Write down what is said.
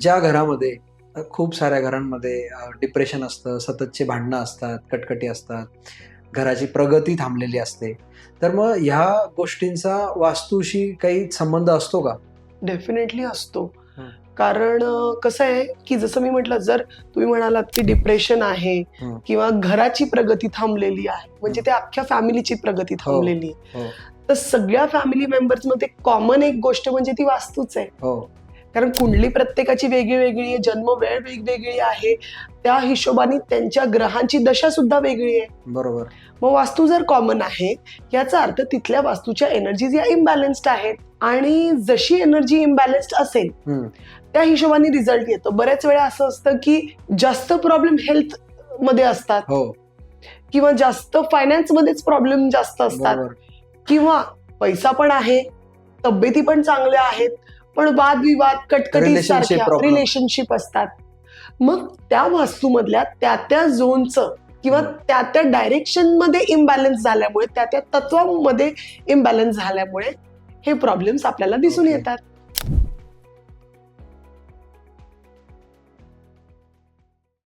ज्या घरामध्ये खूप साऱ्या घरांमध्ये डिप्रेशन असतं, सततचे भांडणं असतात, कटकटी असतात, घराची प्रगती थांबलेली असते. तर मग ह्या गोष्टींचा वास्तूशी काही संबंध असतो का? डेफिनेटली असतो. हं. कारण कसं आहे, की जसं मी म्हटलं, जर तुम्ही म्हणालात की डिप्रेशन आहे हं. किंवा घराची प्रगती थांबलेली आहे, म्हणजे हं. ते अख्ख्या फॅमिलीची प्रगती हो, थांबलेली आहे. हो, तर सगळ्या फॅमिली मेंबर्समध्ये कॉमन एक गोष्ट म्हणजे ती वास्तूच आहे. हो. कारण कुंडली प्रत्येकाची वेगळी आहे, जन्म वेळ वेगवेगळी आहे. त्या हिशोबाने त्यांच्या ग्रहांची दशा सुद्धा वेगळी आहे. बरोबर. मग वास्तू जर कॉमन आहे, याचा अर्थ तिथल्या वास्तूच्या एनर्जीज या इम्बॅलन्स्ड आहेत. आणि जशी एनर्जी इम्बॅलन्स्ड असेल, हं. त्या हिशोबाने रिझल्ट येतो. बऱ्याच वेळा असं असतं की जास्त प्रॉब्लेम हेल्थ मध्ये असतात हो, किंवा जास्त फायनान्स मध्येच प्रॉब्लेम जास्त असतात बरोबर. किंवा पैसा पण आहे, तब्येती पण चांगल्या आहेत, पण वादविवाद, कटकटी रिलेशनशिप सारख्या प्रॉब्लेम. रिलेशनशिप असतात. मग त्या वास्तूमधल्या त्या झोनचं किंवा हं. त्या डायरेक्शन मध्ये इम्बॅलन्स झाल्यामुळे, त्या तत्वामध्ये इम्बॅलन्स झाल्यामुळे हे प्रॉब्लेम्स आपल्याला दिसून ओके. येतात.